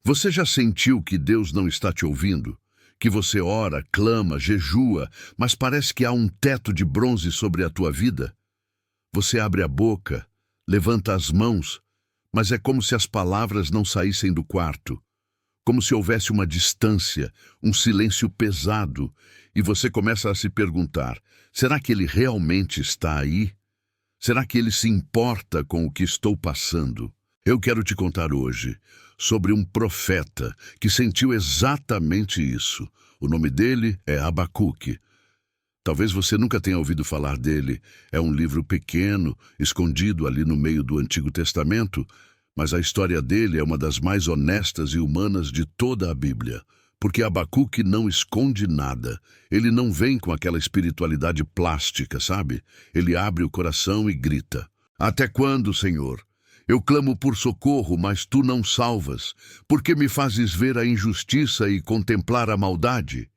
Você já sentiu que Deus não está te ouvindo? Que você ora, clama, jejua, mas parece que há um teto de bronze sobre a tua vida? Você abre a boca, levanta as mãos, mas é como se as palavras não saíssem do quarto, como se houvesse uma distância, um silêncio pesado, e você começa a se perguntar: será que Ele realmente está aí? Será que Ele se importa com o que estou passando? Eu quero te contar hoje sobre um profeta que sentiu exatamente isso. O nome dele é Abacuque. Talvez você nunca tenha ouvido falar dele. É um livro pequeno, escondido ali no meio do Antigo Testamento, mas a história dele é uma das mais honestas e humanas de toda a Bíblia. Porque Abacuque não esconde nada. Ele não vem com aquela espiritualidade plástica, sabe? Ele abre o coração e grita: Até quando, Senhor? Eu clamo por socorro, mas tu não salvas. Por que me fazes ver a injustiça e contemplar a maldade?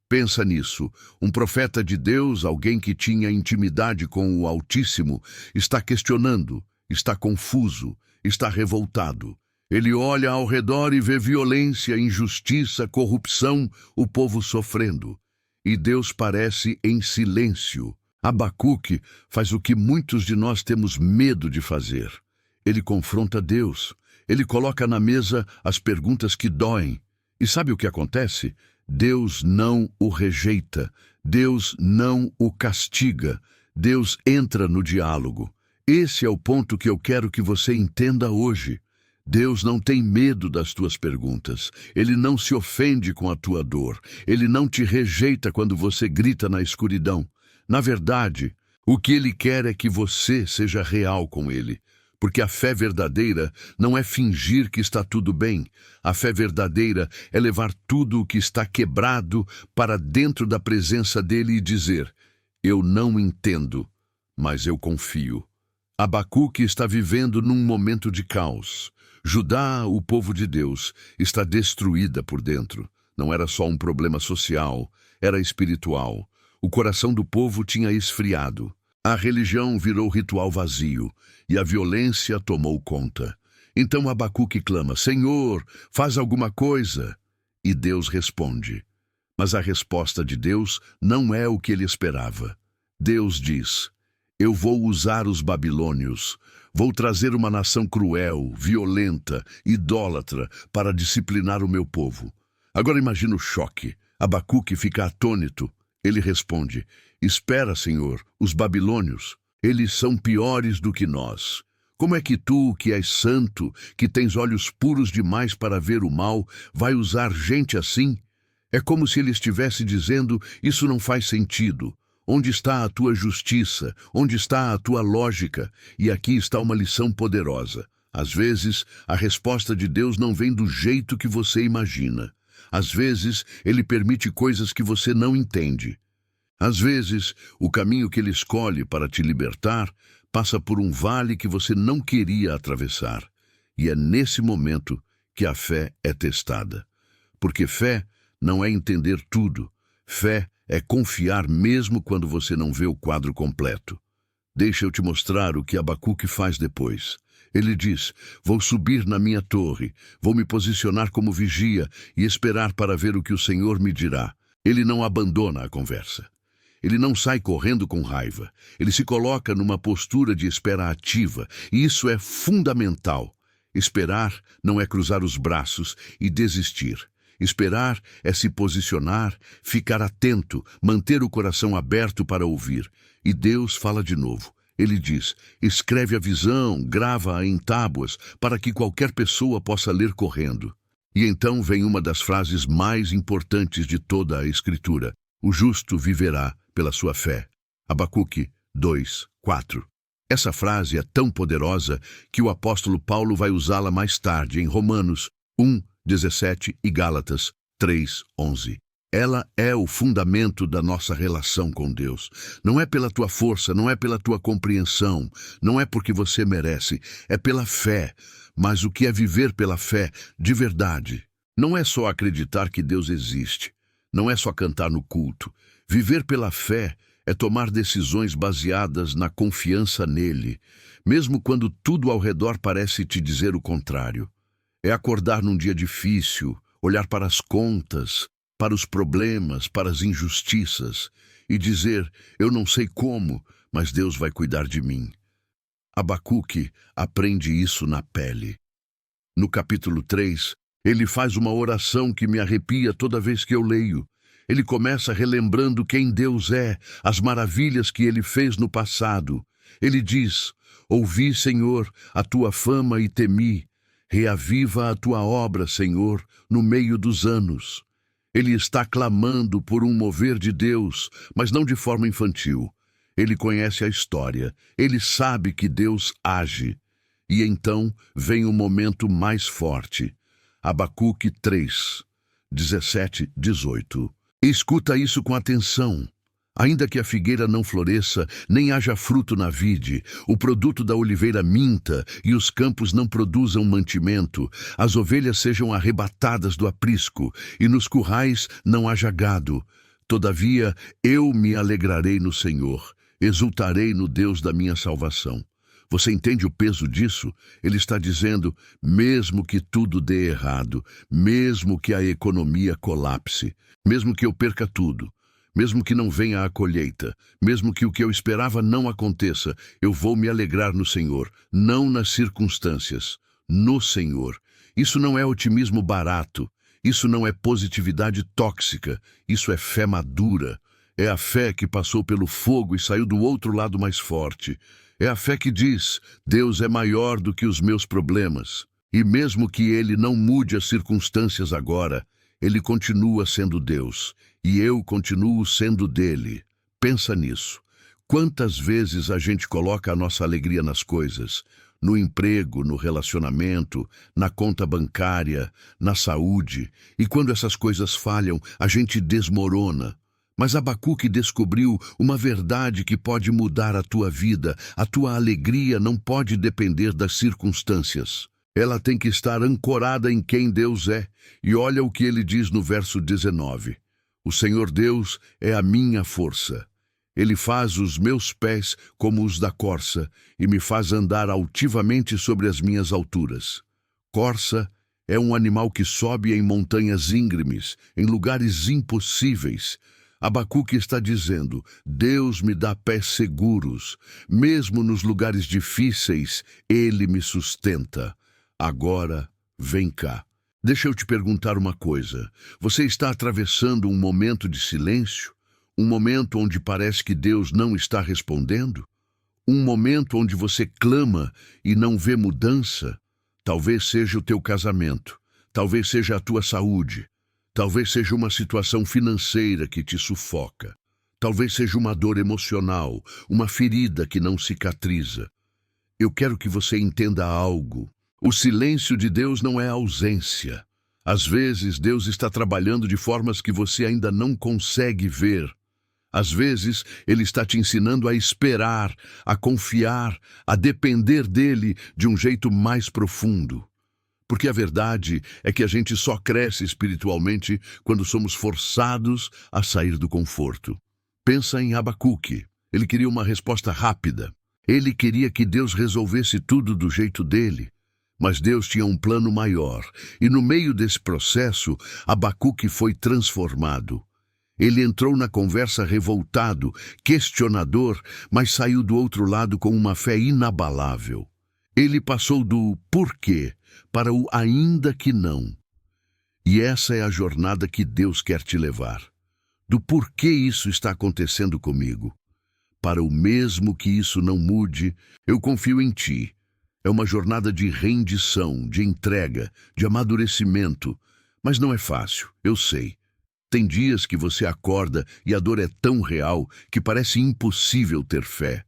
Pensa nisso. Um profeta de Deus, alguém que tinha intimidade com o Altíssimo, está questionando, está confuso, está revoltado. Ele olha ao redor e vê violência, injustiça, corrupção, o povo sofrendo. E Deus parece em silêncio. Abacuque faz o que muitos de nós temos medo de fazer. Ele confronta Deus. Ele coloca na mesa as perguntas que doem. E sabe o que acontece? Deus não o rejeita. Deus não o castiga. Deus entra no diálogo. Esse é o ponto que eu quero que você entenda hoje. Deus não tem medo das tuas perguntas. Ele não se ofende com a tua dor. Ele não te rejeita quando você grita na escuridão. Na verdade, o que Ele quer é que você seja real com Ele. Porque a fé verdadeira não é fingir que está tudo bem. A fé verdadeira é levar tudo o que está quebrado para dentro da presença dele e dizer: eu não entendo, mas eu confio. Abacuque está vivendo num momento de caos. Judá, o povo de Deus, está destruída por dentro. Não era só um problema social, era espiritual. O coração do povo tinha esfriado. A religião virou ritual vazio e a violência tomou conta. Então Abacuque clama: Senhor, faz alguma coisa. E Deus responde. Mas a resposta de Deus não é o que ele esperava. Deus diz: eu vou usar os babilônios. Vou trazer uma nação cruel, violenta, idólatra para disciplinar o meu povo. Agora imagina o choque. Abacuque fica atônito. Ele responde: espera, Senhor, os babilônios, eles são piores do que nós. Como é que tu, que és santo, que tens olhos puros demais para ver o mal, vai usar gente assim? É como se ele estivesse dizendo: isso não faz sentido. Onde está a tua justiça? Onde está a tua lógica? E aqui está uma lição poderosa. Às vezes, a resposta de Deus não vem do jeito que você imagina. Às vezes, Ele permite coisas que você não entende. Às vezes, o caminho que Ele escolhe para te libertar passa por um vale que você não queria atravessar. E é nesse momento que a fé é testada. Porque fé não é entender tudo. Fé é confiar mesmo quando você não vê o quadro completo. Deixa eu te mostrar o que Abacuque faz depois. Ele diz: vou subir na minha torre, vou me posicionar como vigia e esperar para ver o que o Senhor me dirá. Ele não abandona a conversa. Ele não sai correndo com raiva. Ele se coloca numa postura de espera ativa, e isso é fundamental. Esperar não é cruzar os braços e desistir. Esperar é se posicionar, ficar atento, manter o coração aberto para ouvir. E Deus fala de novo. Ele diz: escreve a visão, grava-a em tábuas, para que qualquer pessoa possa ler correndo. E então vem uma das frases mais importantes de toda a Escritura: o justo viverá pela sua fé. Abacuque 2:4. Essa frase é tão poderosa que o apóstolo Paulo vai usá-la mais tarde em Romanos 1:17 e Gálatas 3:11. Ela é o fundamento da nossa relação com Deus. Não é pela tua força, não é pela tua compreensão, não é porque você merece, é pela fé. Mas o que é viver pela fé de verdade? Não é só acreditar que Deus existe, não é só cantar no culto. Viver pela fé é tomar decisões baseadas na confiança nele, mesmo quando tudo ao redor parece te dizer o contrário. É acordar num dia difícil, olhar para as contas, para os problemas, para as injustiças e dizer: eu não sei como, mas Deus vai cuidar de mim. Abacuque aprende isso na pele. No capítulo 3, ele faz uma oração que me arrepia toda vez que eu leio. Ele começa relembrando quem Deus é, as maravilhas que ele fez no passado. Ele diz: ouvi, Senhor, a tua fama e temi. Reaviva a tua obra, Senhor, no meio dos anos. Ele está clamando por um mover de Deus, mas não de forma infantil. Ele conhece a história, ele sabe que Deus age. E então vem o momento mais forte. Abacuque 3, 17, 18. Escuta isso com atenção. Ainda que a figueira não floresça, nem haja fruto na vide, o produto da oliveira minta e os campos não produzam mantimento, as ovelhas sejam arrebatadas do aprisco e nos currais não haja gado. Todavia eu me alegrarei no Senhor, exultarei no Deus da minha salvação. Você entende o peso disso? Ele está dizendo, mesmo que tudo dê errado, mesmo que a economia colapse, mesmo que eu perca tudo, mesmo que não venha a colheita, mesmo que o que eu esperava não aconteça, eu vou me alegrar no Senhor, não nas circunstâncias, no Senhor. Isso não é otimismo barato, isso não é positividade tóxica, isso é fé madura. É a fé que passou pelo fogo e saiu do outro lado mais forte. É a fé que diz, Deus é maior do que os meus problemas. E mesmo que Ele não mude as circunstâncias agora, Ele continua sendo Deus. E eu continuo sendo dele. Pensa nisso. Quantas vezes a gente coloca a nossa alegria nas coisas? No emprego, no relacionamento, na conta bancária, na saúde. E quando essas coisas falham, a gente desmorona. Mas Abacuque descobriu uma verdade que pode mudar a tua vida. A tua alegria não pode depender das circunstâncias. Ela tem que estar ancorada em quem Deus é. E olha o que ele diz no verso 19. O Senhor Deus é a minha força. Ele faz os meus pés como os da corça e me faz andar altivamente sobre as minhas alturas. Corça é um animal que sobe em montanhas íngremes, em lugares impossíveis. Abacuque está dizendo, Deus me dá pés seguros, mesmo nos lugares difíceis, Ele me sustenta. Agora, vem cá. Deixa eu te perguntar uma coisa. Você está atravessando um momento de silêncio? Um momento onde parece que Deus não está respondendo? Um momento onde você clama e não vê mudança? Talvez seja o teu casamento, talvez seja a tua saúde, talvez seja uma situação financeira que te sufoca, talvez seja uma dor emocional, uma ferida que não cicatriza. Eu quero que você entenda algo. O silêncio de Deus não é ausência. Às vezes, Deus está trabalhando de formas que você ainda não consegue ver. Às vezes, Ele está te ensinando a esperar, a confiar, a depender dEle de um jeito mais profundo. Porque a verdade é que a gente só cresce espiritualmente quando somos forçados a sair do conforto. Pensa em Abacuque. Ele queria uma resposta rápida. Ele queria que Deus resolvesse tudo do jeito dele. Mas Deus tinha um plano maior, e no meio desse processo, Abacuque foi transformado. Ele entrou na conversa revoltado, questionador, mas saiu do outro lado com uma fé inabalável. Ele passou do porquê para o ainda que não. E essa é a jornada que Deus quer te levar. Do porquê isso está acontecendo comigo. Para o mesmo que isso não mude, eu confio em ti. É uma jornada de rendição, de entrega, de amadurecimento. Mas não é fácil, eu sei. Tem dias que você acorda e a dor é tão real que parece impossível ter fé.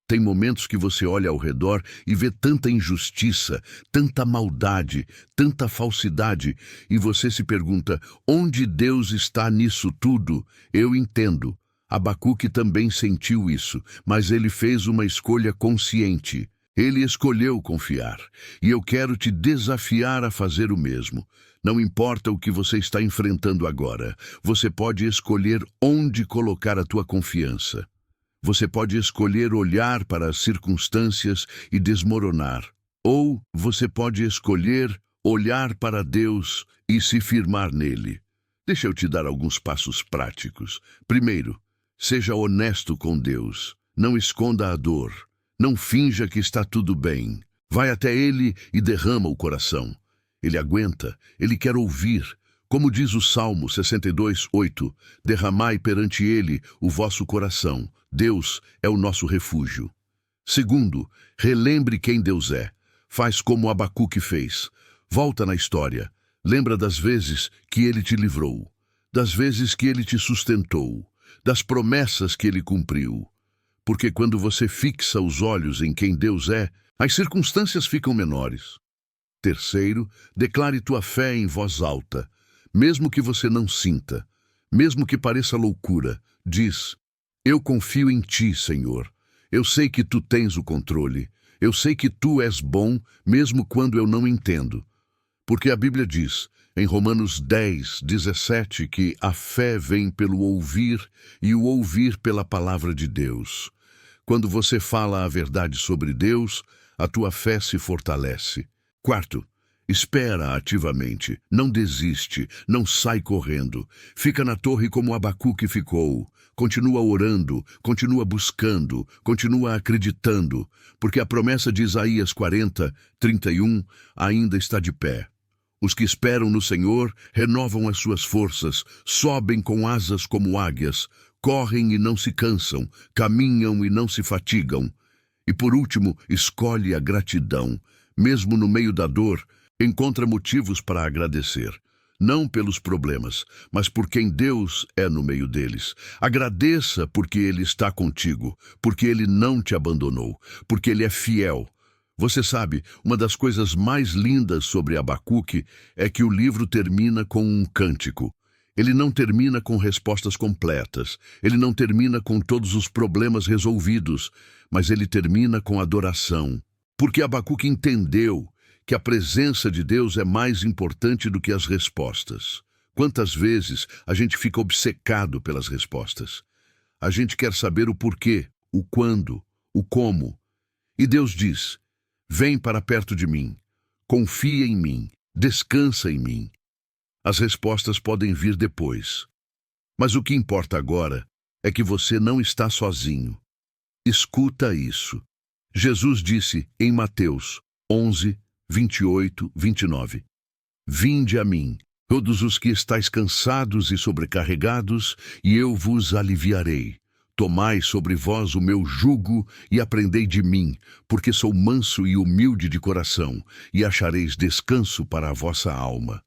Tem momentos que você olha ao redor e vê tanta injustiça, tanta maldade, tanta falsidade, e você se pergunta, onde Deus está nisso tudo? Eu entendo. Abacuque também sentiu isso, mas ele fez uma escolha consciente. Ele escolheu confiar, e eu quero te desafiar a fazer o mesmo. Não importa o que você está enfrentando agora, você pode escolher onde colocar a tua confiança. Você pode escolher olhar para as circunstâncias e desmoronar, ou você pode escolher olhar para Deus e se firmar nele. Deixa eu te dar alguns passos práticos. Primeiro, seja honesto com Deus. Não esconda a dor. Não finja que está tudo bem. Vai até Ele e derrama o coração. Ele aguenta, Ele quer ouvir. Como diz o Salmo 62:8, derramai perante Ele o vosso coração. Deus é o nosso refúgio. Segundo, relembre quem Deus é. Faz como Abacuque fez. Volta na história. Lembra das vezes que Ele te livrou, das vezes que Ele te sustentou, das promessas que Ele cumpriu. Porque quando você fixa os olhos em quem Deus é, as circunstâncias ficam menores. Terceiro, declare tua fé em voz alta. Mesmo que você não sinta, mesmo que pareça loucura, diz: eu confio em ti, Senhor. Eu sei que tu tens o controle. Eu sei que tu és bom, mesmo quando eu não entendo. Porque a Bíblia diz, em Romanos 10:17, que a fé vem pelo ouvir e o ouvir pela palavra de Deus. Quando você fala a verdade sobre Deus, a tua fé se fortalece. Quarto, espera ativamente, não desiste, não sai correndo. Fica na torre como Abacuque ficou. Continua orando, continua buscando, continua acreditando, porque a promessa de Isaías 40:31 ainda está de pé. Os que esperam no Senhor renovam as suas forças, sobem com asas como águias, correm e não se cansam, caminham e não se fatigam. E por último, escolhe a gratidão. Mesmo no meio da dor, encontra motivos para agradecer. Não pelos problemas, mas por quem Deus é no meio deles. Agradeça porque Ele está contigo, porque Ele não te abandonou, porque Ele é fiel. Você sabe, uma das coisas mais lindas sobre Abacuque é que o livro termina com um cântico. Ele não termina com respostas completas, ele não termina com todos os problemas resolvidos, mas ele termina com adoração. Porque Abacuque entendeu que a presença de Deus é mais importante do que as respostas. Quantas vezes a gente fica obcecado pelas respostas? A gente quer saber o porquê, o quando, o como. E Deus diz: vem para perto de mim, confia em mim, descansa em mim. As respostas podem vir depois. Mas o que importa agora é que você não está sozinho. Escuta isso. Jesus disse em Mateus 11:28-29. Vinde a mim, todos os que estáis cansados e sobrecarregados, e eu vos aliviarei. Tomai sobre vós o meu jugo e aprendei de mim, porque sou manso e humilde de coração, e achareis descanso para a vossa alma.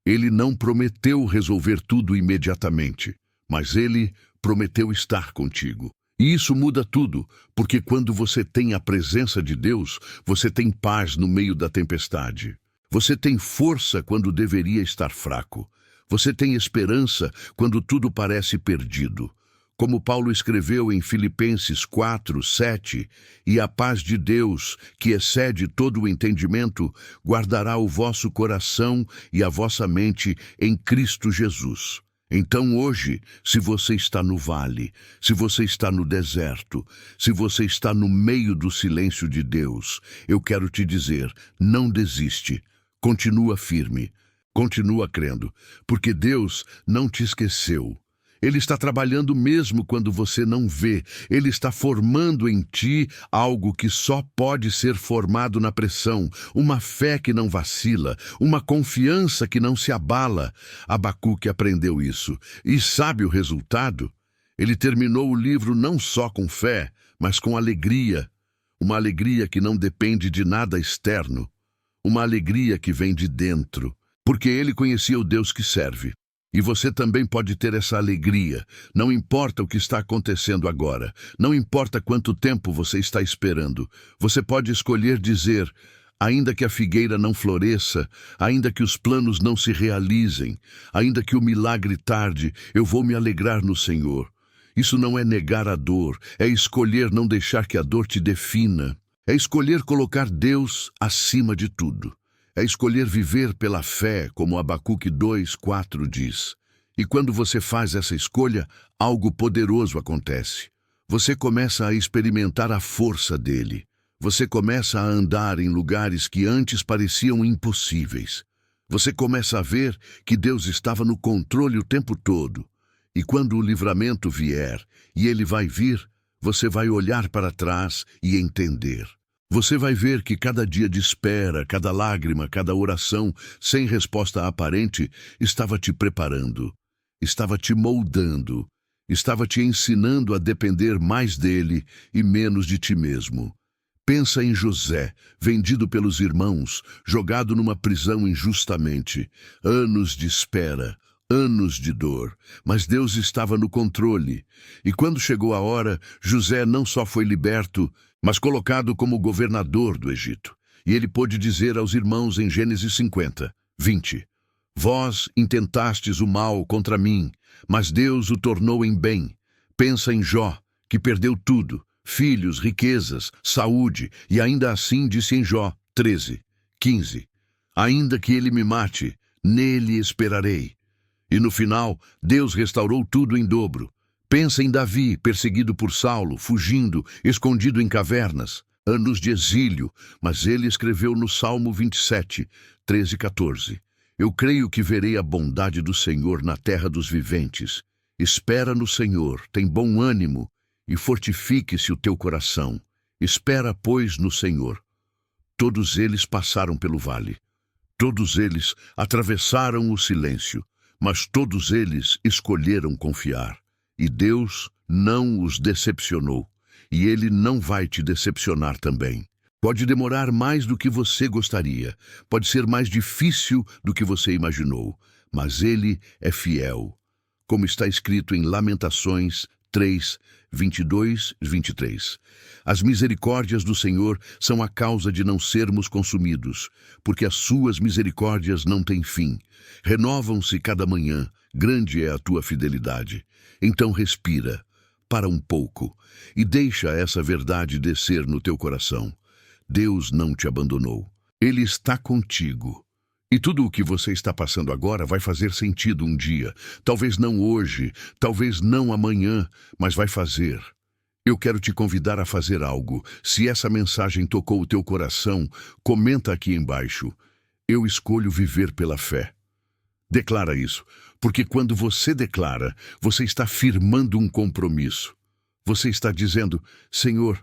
Ele não prometeu resolver tudo imediatamente, mas ele prometeu estar contigo. E isso muda tudo, porque quando você tem a presença de Deus, você tem paz no meio da tempestade. Você tem força quando deveria estar fraco. Você tem esperança quando tudo parece perdido. Como Paulo escreveu em Filipenses 4:7, e a paz de Deus, que excede todo o entendimento, guardará o vosso coração e a vossa mente em Cristo Jesus. Então hoje, se você está no vale, se você está no deserto, se você está no meio do silêncio de Deus, eu quero te dizer, não desiste, continua firme, continua crendo, porque Deus não te esqueceu. Ele está trabalhando mesmo quando você não vê. Ele está formando em ti algo que só pode ser formado na pressão, uma fé que não vacila, uma confiança que não se abala. Abacuque aprendeu isso. E sabe o resultado? Ele terminou o livro não só com fé, mas com alegria. Uma alegria que não depende de nada externo. Uma alegria que vem de dentro. Porque ele conhecia o Deus que serve. E você também pode ter essa alegria. Não importa o que está acontecendo agora. Não importa quanto tempo você está esperando. Você pode escolher dizer: ainda que a figueira não floresça, ainda que os planos não se realizem, ainda que o milagre tarde, eu vou me alegrar no Senhor. Isso não é negar a dor, é escolher não deixar que a dor te defina. É escolher colocar Deus acima de tudo. É escolher viver pela fé, como Abacuque 2:4 diz. E quando você faz essa escolha, algo poderoso acontece. Você começa a experimentar a força dele. Você começa a andar em lugares que antes pareciam impossíveis. Você começa a ver que Deus estava no controle o tempo todo. E quando o livramento vier, e ele vai vir, você vai olhar para trás e entender. Você vai ver que cada dia de espera, cada lágrima, cada oração sem resposta aparente estava te preparando, estava te moldando, estava te ensinando a depender mais dele e menos de ti mesmo. Pensa em José, vendido pelos irmãos, jogado numa prisão injustamente. Anos de espera, anos de dor, mas Deus estava no controle. E quando chegou a hora, José não só foi liberto, mas colocado como governador do Egito. E ele pôde dizer aos irmãos em Gênesis 50, 20: Vós intentastes o mal contra mim, mas Deus o tornou em bem. Pensa em Jó, que perdeu tudo. Filhos, riquezas, saúde, e ainda assim disse em Jó 13, 15, ainda que ele me mate, nele esperarei. E no final, Deus restaurou tudo em dobro. Pensa em Davi, perseguido por Saulo, fugindo, escondido em cavernas, anos de exílio, mas ele escreveu no Salmo 27, 13 e 14, Eu creio que verei a bondade do Senhor na terra dos viventes. Espera no Senhor, tem bom ânimo, e fortifique-se o teu coração. Espera, pois, no Senhor. Todos eles passaram pelo vale. Todos eles atravessaram o silêncio, mas todos eles escolheram confiar. E Deus não os decepcionou, e Ele não vai te decepcionar também. Pode demorar mais do que você gostaria, pode ser mais difícil do que você imaginou, mas Ele é fiel. Como está escrito em Lamentações 3, 22 e 23. As misericórdias do Senhor são a causa de não sermos consumidos, porque as suas misericórdias não têm fim. Renovam-se cada manhã, grande é a tua fidelidade. Então respira, para um pouco, e deixa essa verdade descer no teu coração. Deus não te abandonou. Ele está contigo. E tudo o que você está passando agora vai fazer sentido um dia. Talvez não hoje, talvez não amanhã, mas vai fazer. Eu quero te convidar a fazer algo. Se essa mensagem tocou o teu coração, comenta aqui embaixo. Eu escolho viver pela fé. Declara isso, porque quando você declara, você está firmando um compromisso. Você está dizendo, Senhor,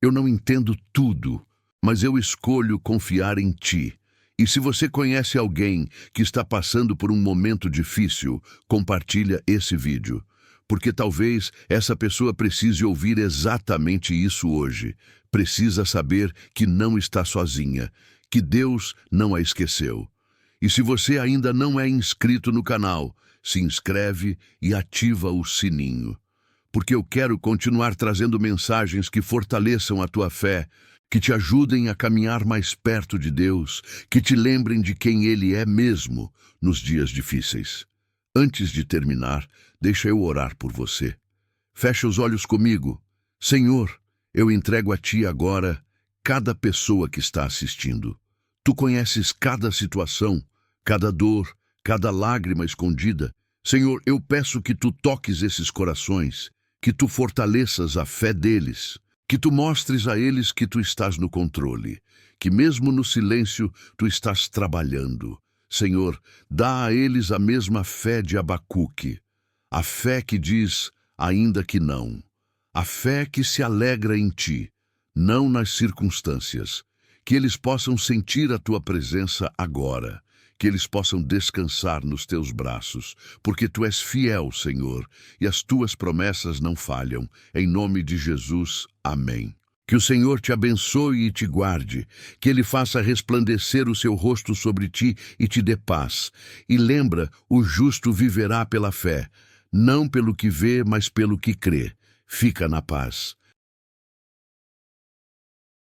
eu não entendo tudo, mas eu escolho confiar em Ti. E se você conhece alguém que está passando por um momento difícil, compartilha esse vídeo, porque talvez essa pessoa precise ouvir exatamente isso hoje. Precisa saber que não está sozinha, que Deus não a esqueceu. E se você ainda não é inscrito no canal, se inscreve e ativa o sininho, porque eu quero continuar trazendo mensagens que fortaleçam a tua fé, que te ajudem a caminhar mais perto de Deus, que te lembrem de quem Ele é mesmo nos dias difíceis. Antes de terminar, deixa eu orar por você. Fecha os olhos comigo. Senhor, eu entrego a Ti agora cada pessoa que está assistindo. Tu conheces cada situação, cada dor, cada lágrima escondida. Senhor, eu peço que Tu toques esses corações, que Tu fortaleças a fé deles, que Tu mostres a eles que Tu estás no controle, que mesmo no silêncio Tu estás trabalhando. Senhor, dá a eles a mesma fé de Abacuque, a fé que diz, ainda que não, a fé que se alegra em Ti, não nas circunstâncias, que eles possam sentir a Tua presença agora, que eles possam descansar nos Teus braços, porque Tu és fiel, Senhor, e as Tuas promessas não falham. Em nome de Jesus, amém. Que o Senhor te abençoe e te guarde, que Ele faça resplandecer o seu rosto sobre ti e te dê paz. E lembra, o justo viverá pela fé, não pelo que vê, mas pelo que crê. Fica na paz.